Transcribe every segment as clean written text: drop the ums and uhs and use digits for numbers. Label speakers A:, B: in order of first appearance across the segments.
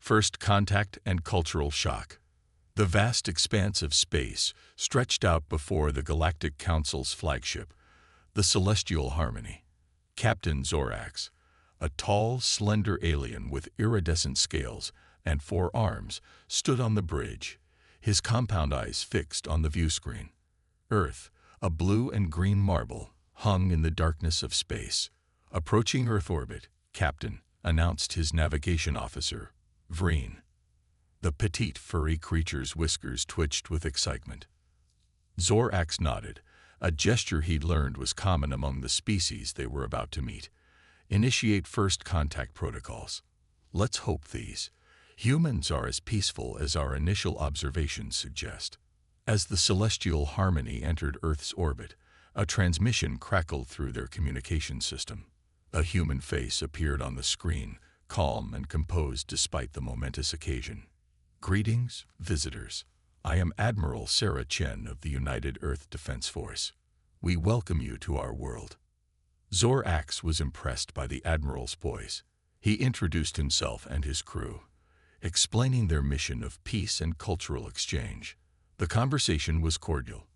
A: First contact and cultural shock. The vast expanse of space stretched out before the Galactic Council's flagship, the Celestial Harmony. Captain Zorax, a tall, slender alien with iridescent scales and 4 arms, stood on the bridge, his compound eyes fixed on the viewscreen. Earth, a blue and green marble, hung in the darkness of space. Approaching Earth orbit, Captain, announced his navigation officer, Vreen. The petite, furry creature's whiskers twitched with excitement. Zorax nodded, a gesture he'd learned was common among the species they were about to meet. Initiate first contact protocols. Let's hope these humans are as peaceful as our initial observations suggest. As the Celestial Harmony entered Earth's orbit, a transmission crackled through their communication system. A human face appeared on the screen, calm and composed despite the momentous occasion. Greetings, visitors. I am Admiral Sarah Chen of the United Earth Defense Force. We welcome you to our world. Zorax was impressed by the Admiral's voice. He introduced himself and his crew, explaining their mission of peace and cultural exchange. The conversation was cordial,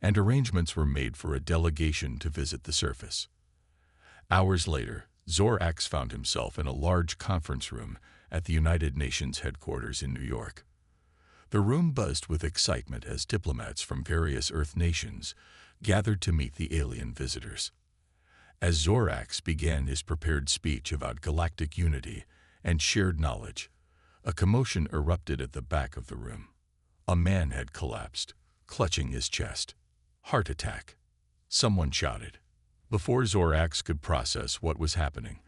A: and arrangements were made for a delegation to visit the surface. Hours later, Zorax found himself in a large conference room at the United Nations headquarters in New York. The room buzzed with excitement as diplomats from various Earth nations gathered to meet the alien visitors. As Zorax began his prepared speech about galactic unity and shared knowledge, a commotion erupted at the back of the room. A man had collapsed, clutching his chest. Heart attack, someone shouted. Before Zorax could process what was happening,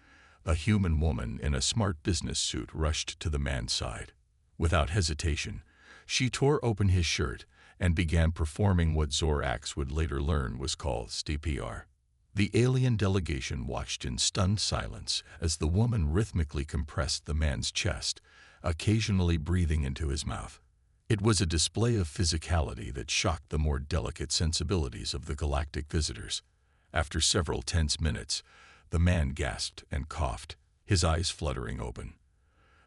A: a human woman in a smart business suit rushed to the man's side. Without hesitation, she tore open his shirt and began performing what Zorax would later learn was called CPR. The alien delegation watched in stunned silence as the woman rhythmically compressed the man's chest, occasionally breathing into his mouth. It was a display of physicality that shocked the more delicate sensibilities of the galactic visitors. After several tense minutes, the man gasped and coughed, his eyes fluttering open.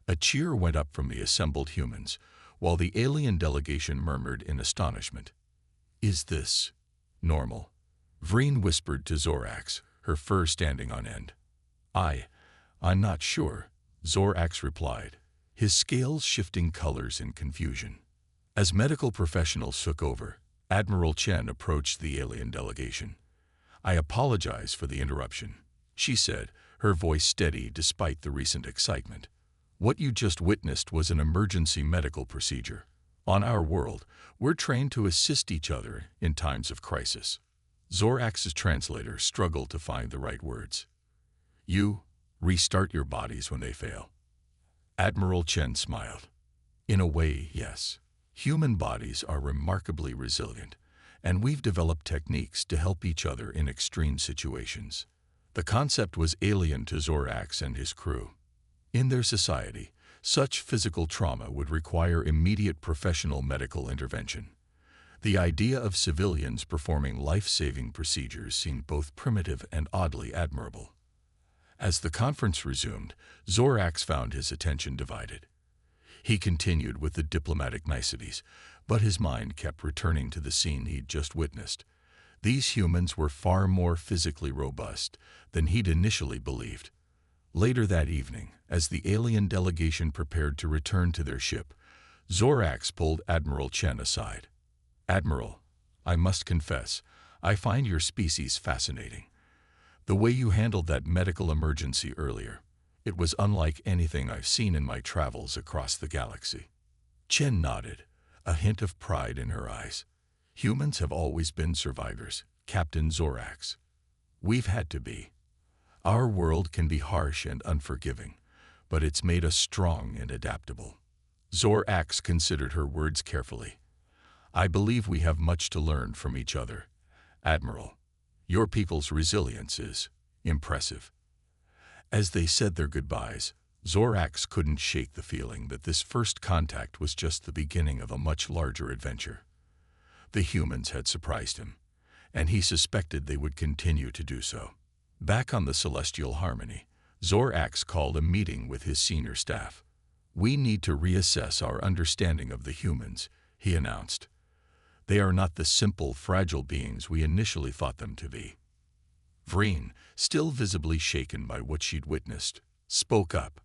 A: A cheer went up from the assembled humans, while the alien delegation murmured in astonishment. "Is this normal?" Vreen whispered to Zorax, her fur standing on end. I'm not sure," Zorax replied, his scales shifting colors in confusion. As medical professionals took over, Admiral Chen approached the alien delegation. "I apologize for the interruption," she said, her voice steady despite the recent excitement. "What you just witnessed was an emergency medical procedure. On our world, we're trained to assist each other in times of crisis." Zorax's translator struggled to find the right words. "You restart your bodies when they fail." Admiral Chen smiled. "In a way, yes. Human bodies are remarkably resilient, and we've developed techniques to help each other in extreme situations." The concept was alien to Zorax and his crew. In their society, such physical trauma would require immediate professional medical intervention. The idea of civilians performing life-saving procedures seemed both primitive and oddly admirable. As the conference resumed, Zorax found his attention divided. He continued with the diplomatic niceties, but his mind kept returning to the scene he'd just witnessed. These humans were far more physically robust than he'd initially believed. Later that evening, as the alien delegation prepared to return to their ship, Zorax pulled Admiral Chen aside. "Admiral, I must confess, I find your species fascinating. The way you handled that medical emergency earlier, it was unlike anything I've seen in my travels across the galaxy." Chen nodded, a hint of pride in her eyes. "Humans have always been survivors, Captain Zorax. We've had to be. Our world can be harsh and unforgiving, but it's made us strong and adaptable." Zorax considered her words carefully. "I believe we have much to learn from each other. Admiral, your people's resilience is impressive." As they said their goodbyes, Zorax couldn't shake the feeling that this first contact was just the beginning of a much larger adventure. The humans had surprised him, and he suspected they would continue to do so. Back on the Celestial Harmony, Zorax called a meeting with his senior staff. We need to reassess our understanding of the humans, he announced. They are not the simple, fragile beings we initially thought them to be. Vreen, still visibly shaken by what she'd witnessed, spoke up.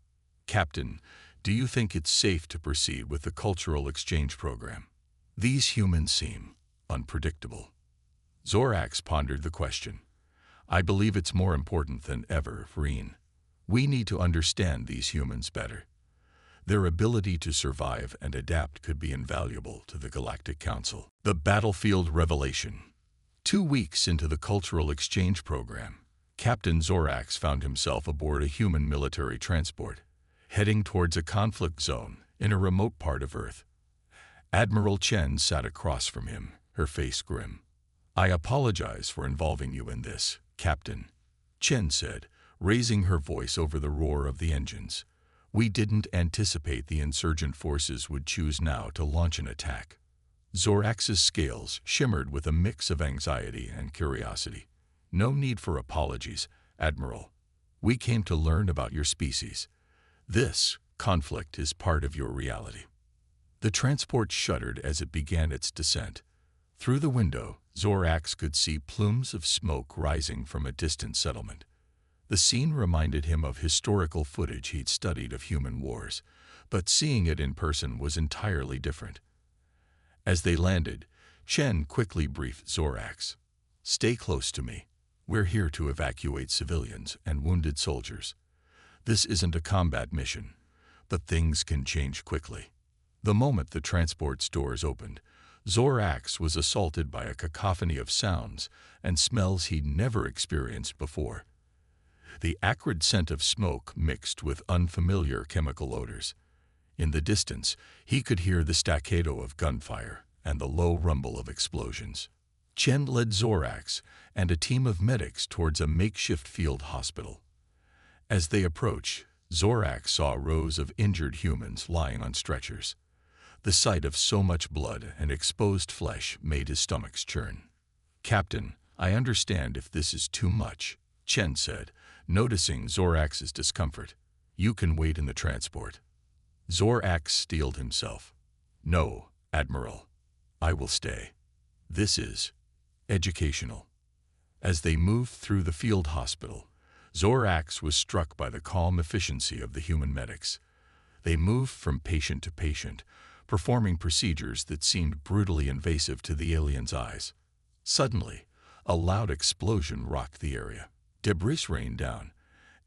A: Captain, do you think it's safe to proceed with the cultural exchange program? These humans seem unpredictable. Zorax pondered the question. I believe it's more important than ever, Vreen. We need to understand these humans better. Their ability to survive and adapt could be invaluable to the Galactic Council. The Battlefield Revelation. 2 weeks into the cultural exchange program, Captain Zorax found himself aboard a human military transport, heading towards a conflict zone in a remote part of Earth. Admiral Chen sat across from him, her face grim. I apologize for involving you in this, Captain, Chen said, raising her voice over the roar of the engines. We didn't anticipate the insurgent forces would choose now to launch an attack. Zorax's scales shimmered with a mix of anxiety and curiosity. No need for apologies, Admiral. We came to learn about your species. This conflict is part of your reality. The transport shuddered as it began its descent. Through the window, Zorax could see plumes of smoke rising from a distant settlement. The scene reminded him of historical footage he'd studied of human wars, but seeing it in person was entirely different. As they landed, Chen quickly briefed Zorax. Stay close to me. We're here to evacuate civilians and wounded soldiers. This isn't a combat mission, but things can change quickly. The moment the transport's doors opened, Zorax was assaulted by a cacophony of sounds and smells he'd never experienced before. The acrid scent of smoke mixed with unfamiliar chemical odors. In the distance, he could hear the staccato of gunfire and the low rumble of explosions. Chen led Zorax and a team of medics towards a makeshift field hospital. As they approached, Zorax saw rows of injured humans lying on stretchers. The sight of so much blood and exposed flesh made his stomach churn. Captain, I understand if this is too much, Chen said, noticing Zorax's discomfort. You can wait in the transport. Zorax steeled himself. No, Admiral. I will stay. This is educational. As they moved through the field hospital, Zorax was struck by the calm efficiency of the human medics. They moved from patient to patient, performing procedures that seemed brutally invasive to the alien's eyes. Suddenly, a loud explosion rocked the area. Debris rained down,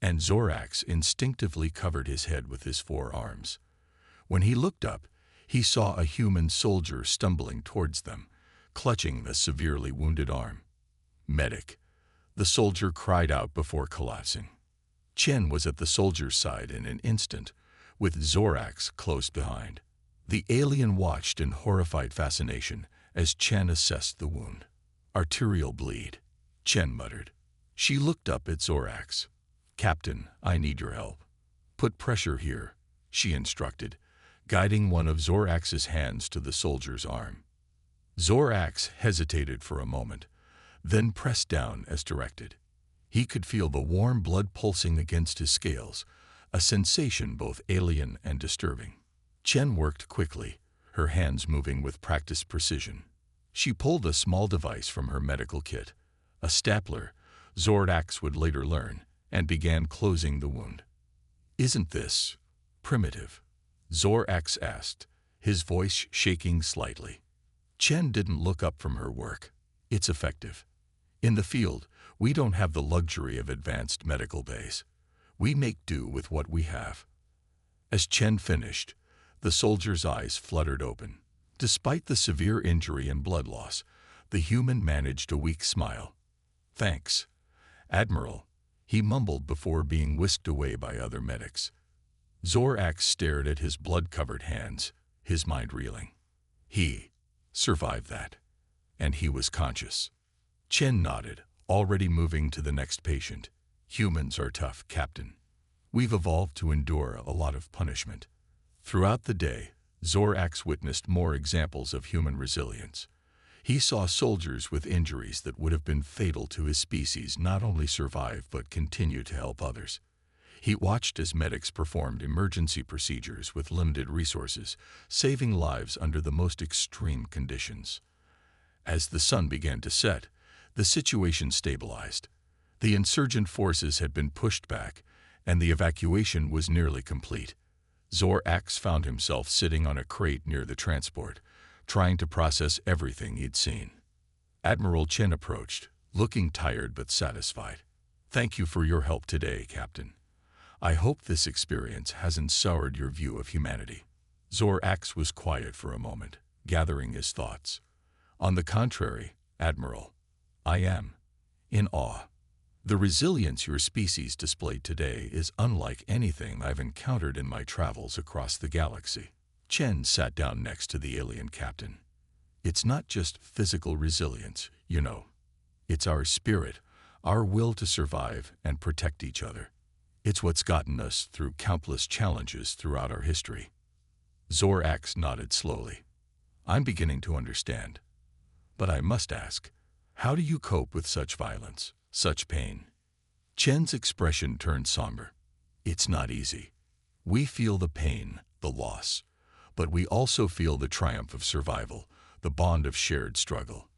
A: and Zorax instinctively covered his head with his forearms. When he looked up, he saw a human soldier stumbling towards them, clutching the severely wounded arm. Medic, the soldier cried out before collapsing. Chen was at the soldier's side in an instant, with Zorax close behind. The alien watched in horrified fascination as Chen assessed the wound. Arterial bleed, Chen muttered. She looked up at Zorax. Captain, I need your help. Put pressure here, she instructed, guiding one of Zorax's hands to the soldier's arm. Zorax hesitated for a moment, then pressed down as directed. He could feel the warm blood pulsing against his scales, a sensation both alien and disturbing. Chen worked quickly, her hands moving with practiced precision. She pulled a small device from her medical kit, a stapler, Zorax would later learn, and began closing the wound. Isn't this primitive? Zorax asked, his voice shaking slightly. Chen didn't look up from her work. It's effective. In the field, we don't have the luxury of advanced medical bays. We make do with what we have. As Chen finished, the soldier's eyes fluttered open. Despite the severe injury and blood loss, the human managed a weak smile. Thanks, Admiral, he mumbled before being whisked away by other medics. Zorax stared at his blood-covered hands, his mind reeling. He survived that, and he was conscious. Chen nodded, already moving to the next patient. Humans are tough, Captain. We've evolved to endure a lot of punishment. Throughout the day, Zorax witnessed more examples of human resilience. He saw soldiers with injuries that would have been fatal to his species not only survive but continue to help others. He watched as medics performed emergency procedures with limited resources, saving lives under the most extreme conditions. As the sun began to set, the situation stabilized. The insurgent forces had been pushed back, and the evacuation was nearly complete. Zorax found himself sitting on a crate near the transport, trying to process everything he'd seen. Admiral Chen approached, looking tired but satisfied. "Thank you for your help today, Captain. I hope this experience hasn't soured your view of humanity." Zorax was quiet for a moment, gathering his thoughts. "On the contrary, Admiral, I am in awe. The resilience your species displayed today is unlike anything I've encountered in my travels across the galaxy." Chen sat down next to the alien captain. "It's not just physical resilience, you know. It's our spirit, our will to survive and protect each other. It's what's gotten us through countless challenges throughout our history." Zorax nodded slowly. "I'm beginning to understand. But I must ask, how do you cope with such violence, such pain?" Chen's expression turned somber. "It's not easy. We feel the pain, the loss, but we also feel the triumph of survival, the bond of shared struggle.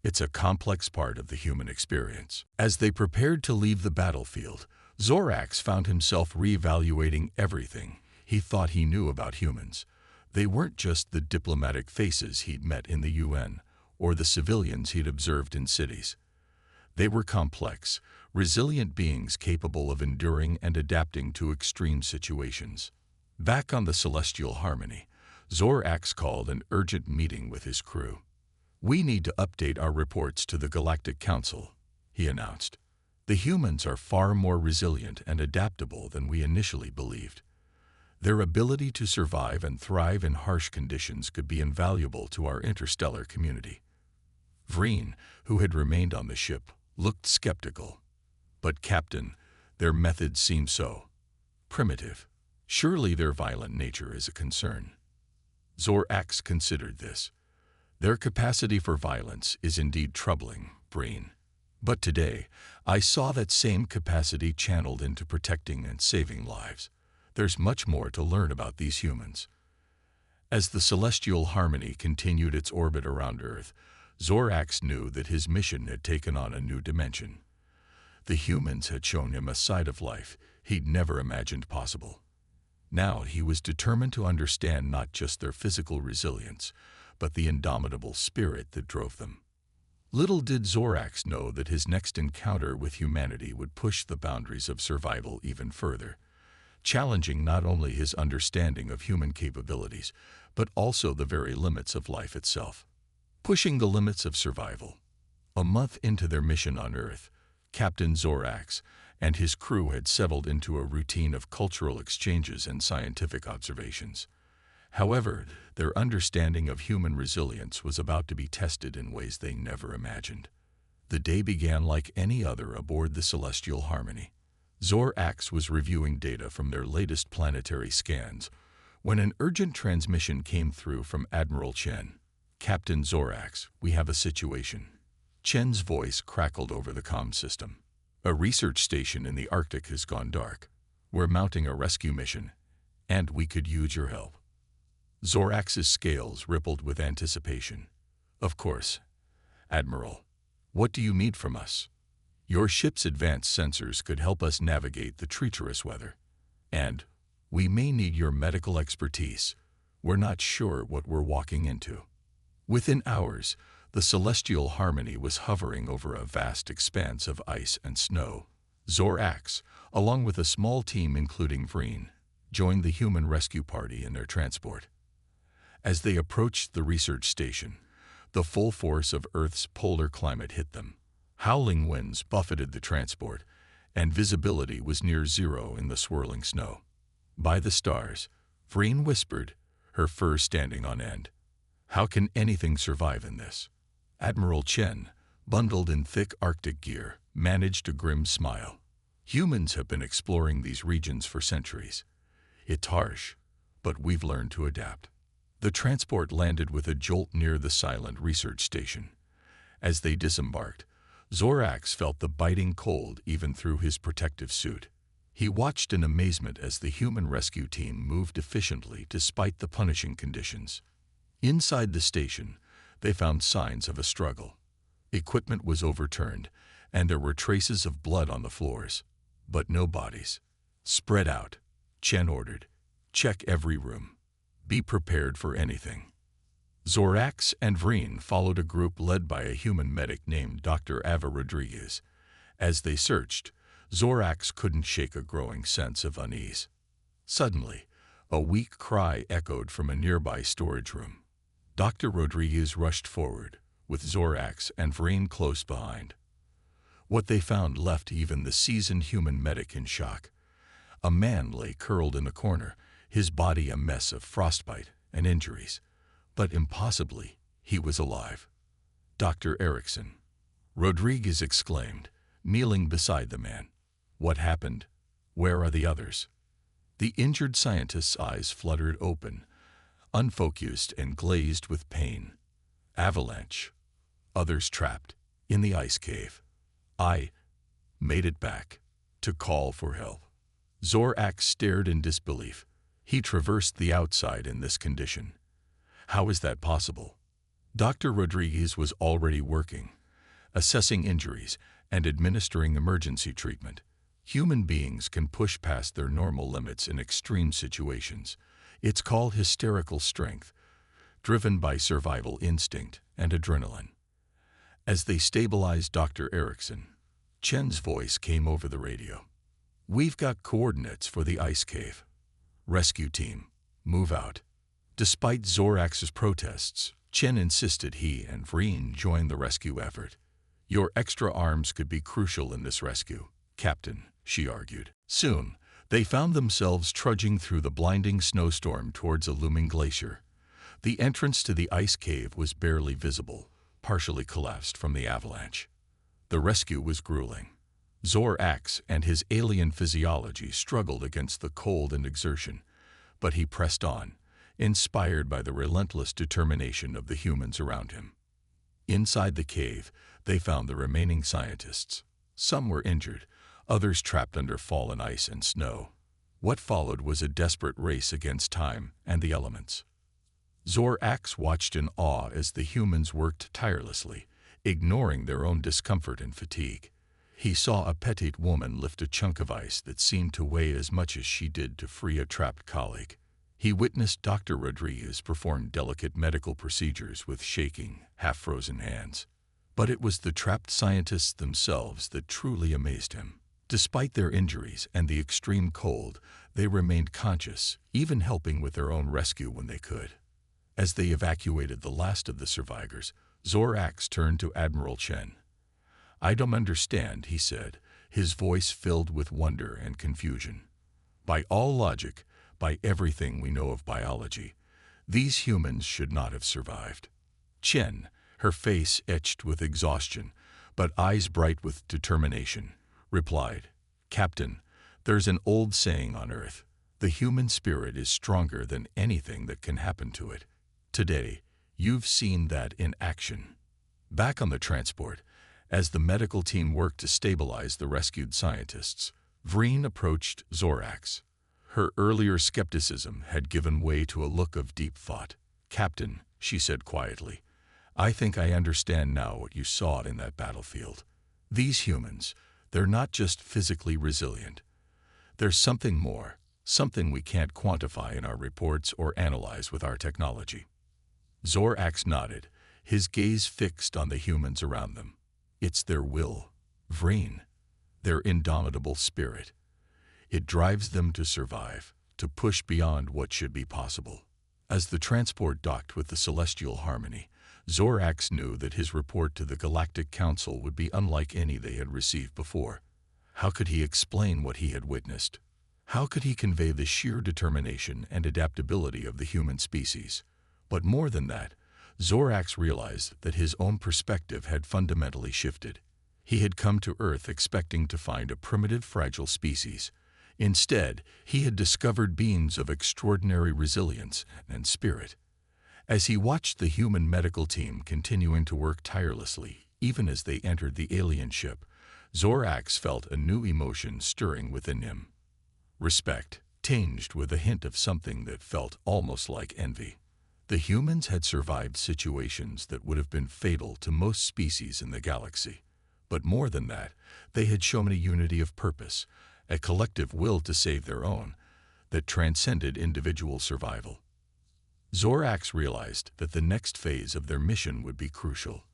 A: It's a complex part of the human experience." As they prepared to leave the battlefield, Zorax found himself reevaluating everything he thought he knew about humans. They weren't just the diplomatic faces he'd met in the UN, or the civilians he'd observed in cities. They were complex, resilient beings capable of enduring and adapting to extreme situations. Back on the Celestial Harmony, Zorax called an urgent meeting with his crew. "We need to update our reports to the Galactic Council," he announced. "The humans are far more resilient and adaptable than we initially believed. Their ability to survive and thrive in harsh conditions could be invaluable to our interstellar community." Vreen, who had remained on the ship, looked skeptical. "But Captain, their methods seem so primitive. Surely their violent nature is a concern." Zorax considered this. "Their capacity for violence is indeed troubling, Vreen. But today, I saw that same capacity channeled into protecting and saving lives. There's much more to learn about these humans." As the Celestial Harmony continued its orbit around Earth, Zorax knew that his mission had taken on a new dimension. The humans had shown him a side of life he'd never imagined possible. Now he was determined to understand not just their physical resilience, but the indomitable spirit that drove them. Little did Zorax know that his next encounter with humanity would push the boundaries of survival even further, challenging not only his understanding of human capabilities, but also the very limits of life itself. Pushing the limits of survival. A month into their mission on Earth, Captain Zorax and his crew had settled into a routine of cultural exchanges and scientific observations. However, their understanding of human resilience was about to be tested in ways they never imagined. The day began like any other aboard the Celestial Harmony. Zorax was reviewing data from their latest planetary scans when an urgent transmission came through from Admiral Chen. "Captain Zorax, we have a situation." Chen's voice crackled over the comm system. "A research station in the Arctic has gone dark. We're mounting a rescue mission, and we could use your help." Zorax's scales rippled with anticipation. "Of course, Admiral. What do you need from us?" "Your ship's advanced sensors could help us navigate the treacherous weather. And we may need your medical expertise. We're not sure what we're walking into." Within hours, the Celestial Harmony was hovering over a vast expanse of ice and snow. Zorax, along with a small team including Vreen, joined the human rescue party in their transport. As they approached the research station, the full force of Earth's polar climate hit them. Howling winds buffeted the transport, and visibility was near zero in the swirling snow. "By the stars," Vreen whispered, her fur standing on end. "How can anything survive in this?" Admiral Chen, bundled in thick Arctic gear, managed a grim smile. "Humans have been exploring these regions for centuries. It's harsh, but we've learned to adapt." The transport landed with a jolt near the silent research station. As they disembarked, Zorax felt the biting cold even through his protective suit. He watched in amazement as the human rescue team moved efficiently despite the punishing conditions. Inside the station, they found signs of a struggle. Equipment was overturned, and there were traces of blood on the floors, but no bodies. "Spread out," Chen ordered. "Check every room. Be prepared for anything." Zorax and Vreen followed a group led by a human medic named Dr. Ava Rodriguez. As they searched, Zorax couldn't shake a growing sense of unease. Suddenly, a weak cry echoed from a nearby storage room. Dr. Rodriguez rushed forward, with Zorax and Vreen close behind. What they found left even the seasoned human medic in shock. A man lay curled in a corner, his body a mess of frostbite and injuries. But impossibly, he was alive. "Dr. Erickson," Rodriguez exclaimed, kneeling beside the man. "What happened? Where are the others?" The injured scientist's eyes fluttered open, unfocused and glazed with pain. "Avalanche. Others trapped in the ice cave. I made it back to call for help." Zorax stared in disbelief. He traversed the outside in this condition. How is that possible? Dr. Rodriguez was already working, assessing injuries and administering emergency treatment. Human beings can push past their normal limits in extreme situations. It's called hysterical strength, driven by survival instinct and adrenaline. As they stabilized Dr. Erickson, Chen's voice came over the radio. "We've got coordinates for the ice cave. Rescue team, move out." Despite Zorax's protests, Chen insisted he and Vreen join the rescue effort. "Your extra arms could be crucial in this rescue, Captain," she argued. Soon, they found themselves trudging through the blinding snowstorm towards a looming glacier. The entrance to the ice cave was barely visible, partially collapsed from the avalanche. The rescue was grueling. Zorax and his alien physiology struggled against the cold and exertion, but he pressed on, inspired by the relentless determination of the humans around him. Inside the cave, they found the remaining scientists. Some were injured, others trapped under fallen ice and snow. What followed was a desperate race against time and the elements. Zorax watched in awe as the humans worked tirelessly, ignoring their own discomfort and fatigue. He saw a petite woman lift a chunk of ice that seemed to weigh as much as she did to free a trapped colleague. He witnessed Dr. Rodriguez perform delicate medical procedures with shaking, half-frozen hands. But it was the trapped scientists themselves that truly amazed him. Despite their injuries and the extreme cold, they remained conscious, even helping with their own rescue when they could. As they evacuated the last of the survivors, Zorax turned to Admiral Chen. "I don't understand," he said, his voice filled with wonder and confusion. "By all logic, by everything we know of biology, these humans should not have survived." Chen, her face etched with exhaustion, but eyes bright with determination, replied, "Captain, there's an old saying on Earth. The human spirit is stronger than anything that can happen to it. Today, you've seen that in action." Back on the transport, as the medical team worked to stabilize the rescued scientists, Vreen approached Zorax. Her earlier skepticism had given way to a look of deep thought. "Captain," she said quietly, "I think I understand now what you saw in that battlefield. These humans, they're not just physically resilient. There's something more, something we can't quantify in our reports or analyze with our technology." Zorax nodded, his gaze fixed on the humans around them. "It's their will, Vreen, their indomitable spirit. It drives them to survive, to push beyond what should be possible." As the transport docked with the celestial harmony, Zorax knew that his report to the Galactic Council would be unlike any they had received before. How could he explain what he had witnessed? How could he convey the sheer determination and adaptability of the human species? But more than that, Zorax realized that his own perspective had fundamentally shifted. He had come to Earth expecting to find a primitive, fragile species. Instead, he had discovered beings of extraordinary resilience and spirit. As he watched the human medical team continuing to work tirelessly, even as they entered the alien ship, Zorax felt a new emotion stirring within him. respect, tinged with a hint of something that felt almost like envy. The humans had survived situations that would have been fatal to most species in the galaxy. But more than that, they had shown a unity of purpose, a collective will to save their own, that transcended individual survival. Zorax realized that the next phase of their mission would be crucial.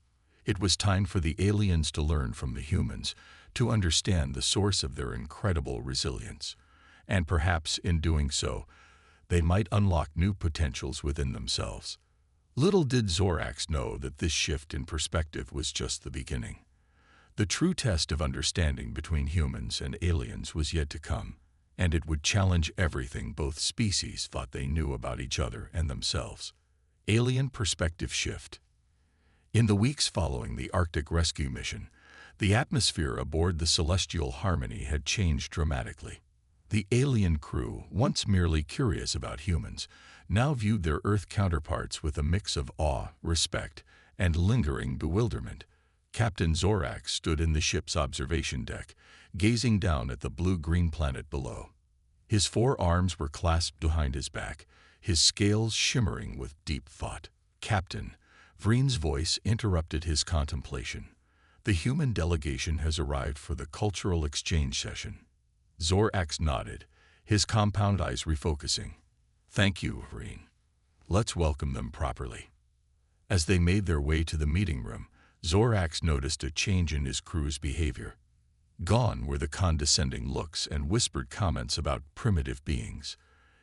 A: It was time for the aliens to learn from the humans, to understand the source of their incredible resilience. And perhaps in doing so, they might unlock new potentials within themselves. Little did Zorax know that this shift in perspective was just the beginning. The true test of understanding between humans and aliens was yet to come, and it would challenge everything both species thought they knew about each other and themselves. Alien perspective shift. In the weeks following the Arctic rescue mission, the atmosphere aboard the Celestial Harmony had changed dramatically. The alien crew, once merely curious about humans, now viewed their Earth counterparts with a mix of awe, respect, and lingering bewilderment. Captain Zorax stood in the ship's observation deck, gazing down at the blue-green planet below. His 4 arms were clasped behind his back, his scales shimmering with deep thought. "Captain," Vreen's voice interrupted his contemplation. "The human delegation has arrived for the cultural exchange session." Zorax nodded, his compound eyes refocusing. "Thank you, Vreen. Let's welcome them properly." As they made their way to the meeting room, Zorax noticed a change in his crew's behavior. Gone were the condescending looks and whispered comments about primitive beings.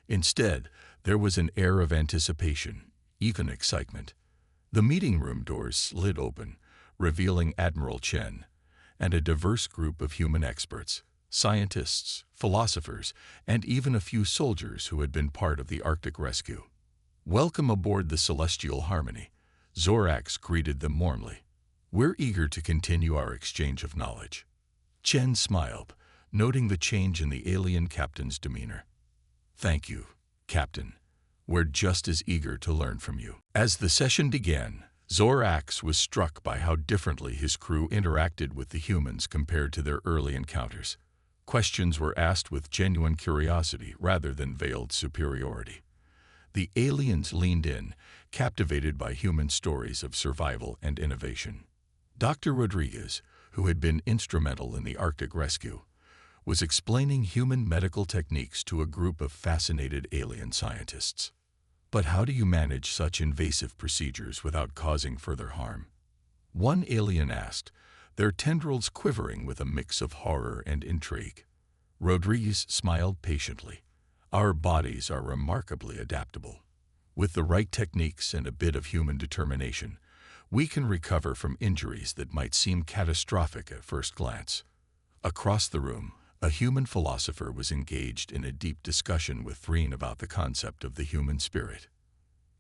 A: Instead, there was an air of anticipation, even excitement. The meeting room doors slid open, revealing Admiral Chen and a diverse group of human experts, scientists, philosophers, and even a few soldiers who had been part of the Arctic rescue. "Welcome aboard the Celestial Harmony," Zorax greeted them warmly. "We're eager to continue our exchange of knowledge." Chen smiled, noting the change in the alien captain's demeanor. "Thank you, Captain. We're just as eager to learn from you." As the session began, Zorax was struck by how differently his crew interacted with the humans compared to their early encounters. Questions were asked with genuine curiosity rather than veiled superiority. The aliens leaned in, captivated by human stories of survival and innovation. Dr. Rodriguez, who had been instrumental in the Arctic rescue, was explaining human medical techniques to a group of fascinated alien scientists. "But how do you manage such invasive procedures without causing further harm?" one alien asked, their tendrils quivering with a mix of horror and intrigue. Rodriguez smiled patiently. "Our bodies are remarkably adaptable. With the right techniques and a bit of human determination, we can recover from injuries that might seem catastrophic at first glance." Across the room, a human philosopher was engaged in a deep discussion with Vreen about the concept of the human spirit.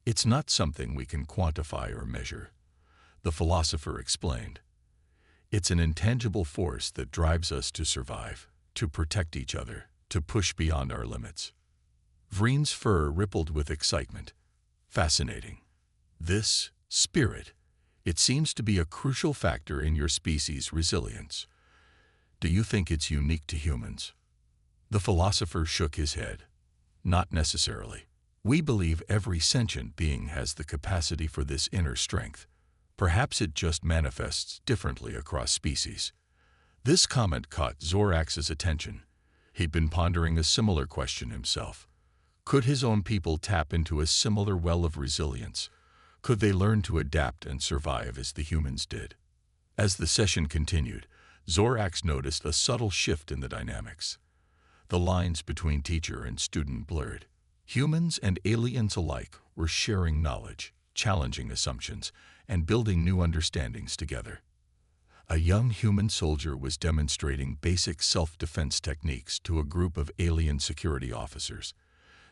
A: "It's not something we can quantify or measure," the philosopher explained. "It's an intangible force that drives us to survive, to protect each other, to push beyond our limits." Vreen's fur rippled with excitement. "Fascinating. This spirit, it seems to be a crucial factor in your species' resilience. Do you think it's unique to humans?" The philosopher shook his head. "Not necessarily. We believe every sentient being has the capacity for this inner strength. Perhaps it just manifests differently across species." This comment caught Zorax's attention. He'd been pondering a similar question himself. Could his own people tap into a similar well of resilience? Could they learn to adapt and survive as the humans did? As the session continued, Zorax noticed a subtle shift in the dynamics. The lines between teacher and student blurred. Humans and aliens alike were sharing knowledge, challenging assumptions, and building new understandings together. A young human soldier was demonstrating basic self-defense techniques to a group of alien security officers.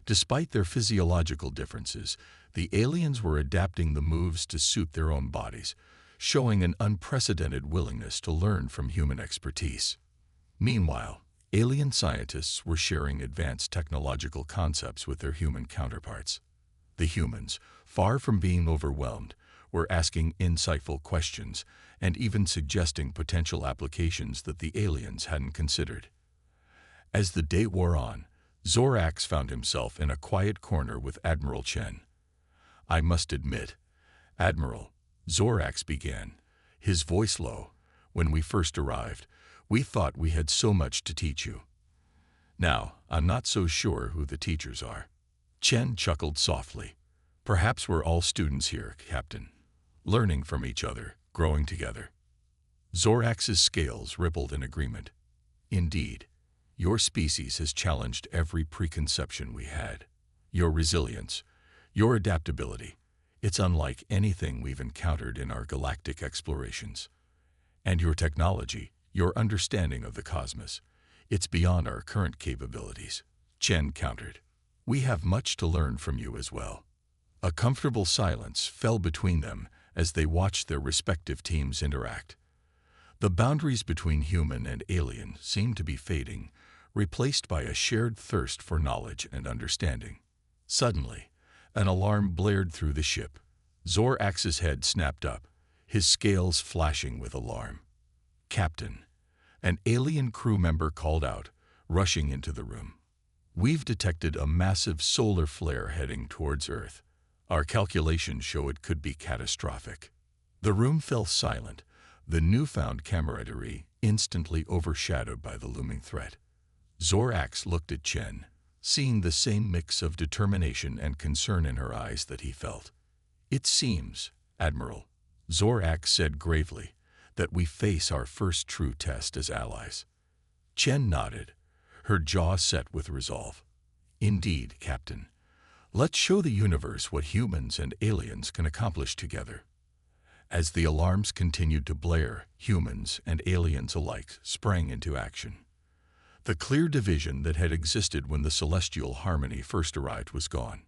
A: Despite their physiological differences, the aliens were adapting the moves to suit their own bodies, showing an unprecedented willingness to learn from human expertise. Meanwhile, alien scientists were sharing advanced technological concepts with their human counterparts. The humans, far from being overwhelmed, were asking insightful questions and even suggesting potential applications that the aliens hadn't considered. As the day wore on, Zorax found himself in a quiet corner with Admiral Chen. "I must admit, Admiral," Zorax began, his voice low, "when we first arrived, we thought we had so much to teach you. Now, I'm not so sure who the teachers are." Chen chuckled softly. "Perhaps we're all students here, Captain, learning from each other, growing together." Zorax's scales rippled in agreement. "Indeed, your species has challenged every preconception we had. Your resilience, your adaptability, it's unlike anything we've encountered in our galactic explorations. And your technology, your understanding of the cosmos, it's beyond our current capabilities," Chen countered. "We have much to learn from you as well." A comfortable silence fell between them as they watched their respective teams interact. The boundaries between human and alien seemed to be fading, replaced by a shared thirst for knowledge and understanding. Suddenly, an alarm blared through the ship. Zorax's head snapped up, his scales flashing with alarm. "Captain," an alien crew member called out, rushing into the room. "We've detected a massive solar flare heading towards Earth. Our calculations show it could be catastrophic." The room fell silent, the newfound camaraderie instantly overshadowed by the looming threat. Zorax looked at Chen, seeing the same mix of determination and concern in her eyes that he felt. "It seems, Admiral," Zorax said gravely, "that we face our first true test as allies." Chen nodded, her jaw set with resolve. "Indeed, Captain. Let's show the universe what humans and aliens can accomplish together." As the alarms continued to blare, humans and aliens alike sprang into action. The clear division that had existed when the celestial harmony first arrived was gone.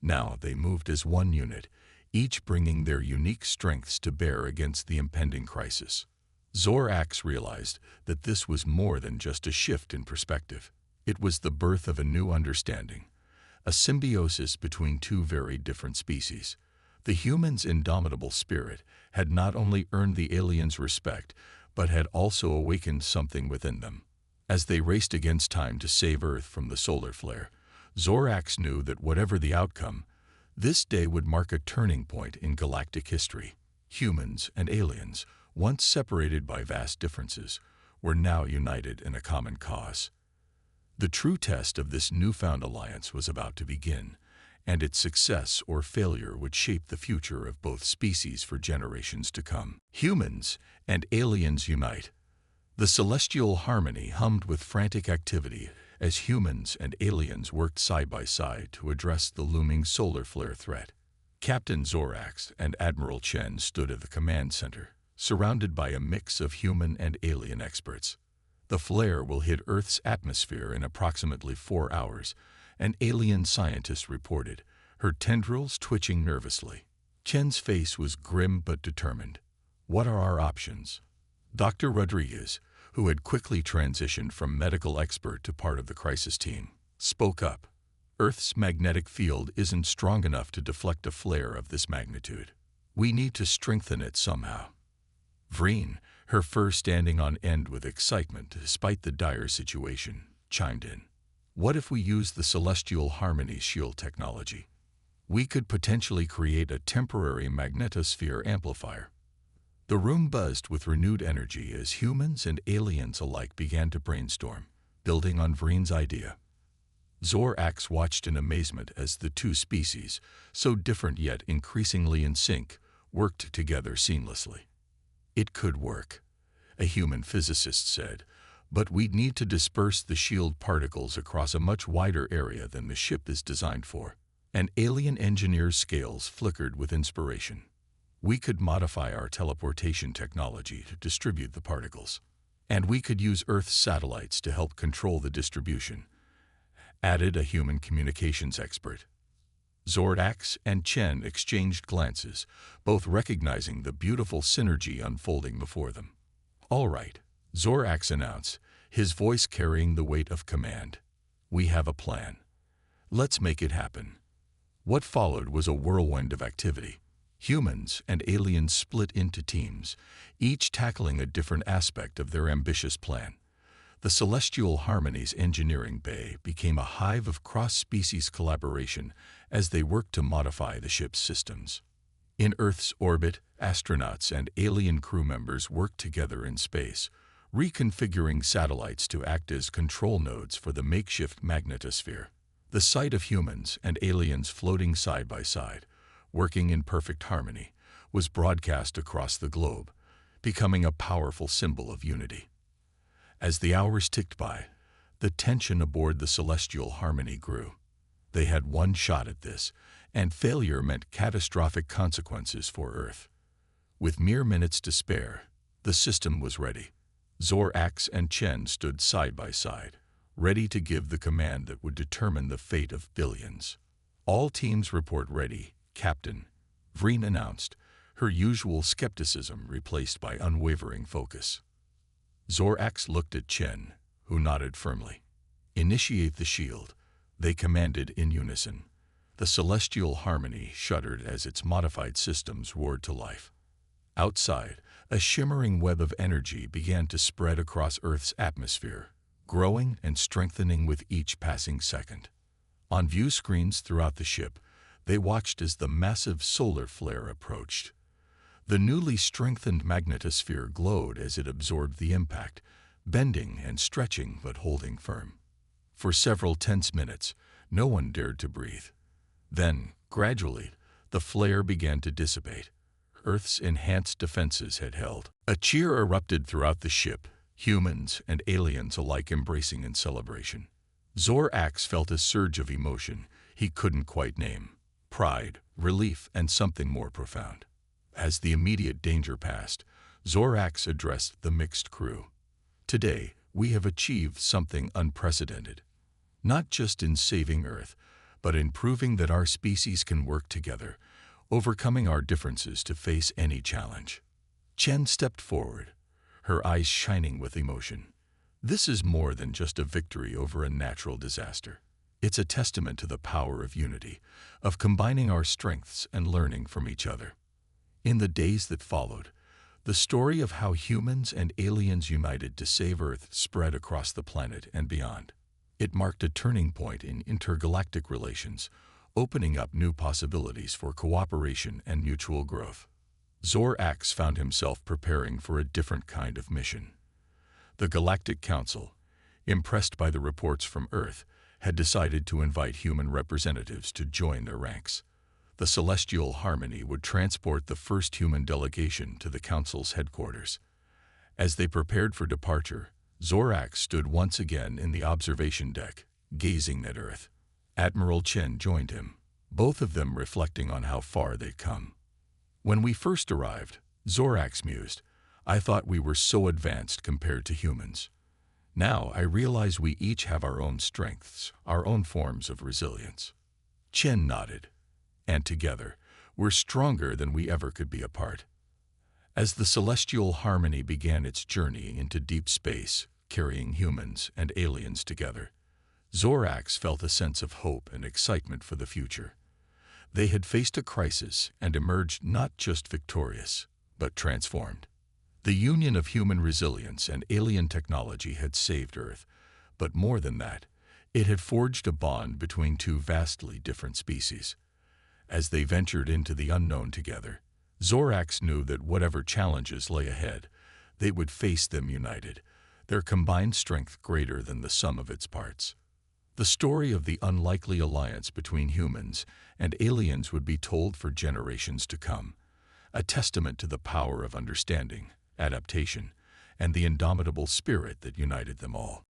A: Now they moved as one unit, each bringing their unique strengths to bear against the impending crisis. Zorax realized that this was more than just a shift in perspective. It was the birth of a new understanding, a symbiosis between two very different species. The human's indomitable spirit had not only earned the aliens' respect, but had also awakened something within them. As they raced against time to save Earth from the solar flare, Zorax knew that whatever the outcome, this day would mark a turning point in galactic history. Humans and aliens, once separated by vast differences, were now united in a common cause. The true test of this newfound alliance was about to begin, and its success or failure would shape the future of both species for generations to come. Humans and aliens unite. The celestial harmony hummed with frantic activity as humans and aliens worked side by side to address the looming solar flare threat. Captain Zorax and Admiral Chen stood at the command center, surrounded by a mix of human and alien experts. "The flare will hit Earth's atmosphere in approximately 4 hours," an alien scientist reported, her tendrils twitching nervously. Chen's face was grim but determined. "What are our options?" Dr. Rodriguez, who had quickly transitioned from medical expert to part of the crisis team, spoke up. "Earth's magnetic field isn't strong enough to deflect a flare of this magnitude. We need to strengthen it somehow." Vreen, her fur standing on end with excitement despite the dire situation, chimed in. "What if we use the celestial harmony shield technology? We could potentially create a temporary magnetosphere amplifier." The room buzzed with renewed energy as humans and aliens alike began to brainstorm, building on Vreen's idea. Zorax watched in amazement as the two species, so different yet increasingly in sync, worked together seamlessly. "It could work," a human physicist said, "but we'd need to disperse the shield particles across a much wider area than the ship is designed for." An alien engineer's scales flickered with inspiration. "We could modify our teleportation technology to distribute the particles. And we could use Earth's satellites to help control the distribution," added a human communications expert. Zorax and Chen exchanged glances, both recognizing the beautiful synergy unfolding before them. "All right," Zorax announced, his voice carrying the weight of command. "We have a plan. Let's make it happen." What followed was a whirlwind of activity. Humans and aliens split into teams, each tackling a different aspect of their ambitious plan. The Celestial Harmony's engineering bay became a hive of cross-species collaboration as they worked to modify the ship's systems. In Earth's orbit, astronauts and alien crew members worked together in space, reconfiguring satellites to act as control nodes for the makeshift magnetosphere. The sight of humans and aliens floating side by side, working in perfect harmony, was broadcast across the globe, becoming a powerful symbol of unity. As the hours ticked by, the tension aboard the Celestial Harmony grew. They had one shot at this, and failure meant catastrophic consequences for Earth. With mere minutes to spare, the system was ready. Zorax and Chen stood side by side, ready to give the command that would determine the fate of billions. "All teams report ready, Captain," Vreen announced, her usual skepticism replaced by unwavering focus. Zorax looked at Chen, who nodded firmly. "Initiate the shield," they commanded in unison. The Celestial Harmony shuddered as its modified systems roared to life. Outside, a shimmering web of energy began to spread across Earth's atmosphere, growing and strengthening with each passing second. On view screens throughout the ship, they watched as the massive solar flare approached. The newly strengthened magnetosphere glowed as it absorbed the impact, bending and stretching but holding firm. For several tense minutes, no one dared to breathe. Then, gradually, the flare began to dissipate. Earth's enhanced defenses had held. A cheer erupted throughout the ship, humans and aliens alike embracing in celebration. Zorax felt a surge of emotion he couldn't quite name: pride, relief, and something more profound. As the immediate danger passed, Zorax addressed the mixed crew. "Today, we have achieved something unprecedented. Not just in saving Earth, but in proving that our species can work together, overcoming our differences to face any challenge." Chen stepped forward, her eyes shining with emotion. "This is more than just a victory over a natural disaster. It's a testament to the power of unity, of combining our strengths and learning from each other." In the days that followed, the story of how humans and aliens united to save Earth spread across the planet and beyond. It marked a turning point in intergalactic relations, opening up new possibilities for cooperation and mutual growth. Zorax found himself preparing for a different kind of mission. The Galactic Council, impressed by the reports from Earth, had decided to invite human representatives to join their ranks. The Celestial Harmony would transport the first human delegation to the Council's headquarters. As they prepared for departure, Zorax stood once again in the observation deck, gazing at Earth. Admiral Chen joined him, both of them reflecting on how far they'd come. "When we first arrived," Zorax mused, "I thought we were so advanced compared to humans. Now I realize we each have our own strengths, our own forms of resilience." Chen nodded. "And together, we're stronger than we ever could be apart." As the Celestial Harmony began its journey into deep space, carrying humans and aliens together, Zorax felt a sense of hope and excitement for the future. They had faced a crisis and emerged not just victorious, but transformed. The union of human resilience and alien technology had saved Earth, but more than that, it had forged a bond between two vastly different species. As they ventured into the unknown together, Zorax knew that whatever challenges lay ahead, they would face them united, their combined strength greater than the sum of its parts. The story of the unlikely alliance between humans and aliens would be told for generations to come, a testament to the power of understanding, adaptation, and the indomitable spirit that united them all.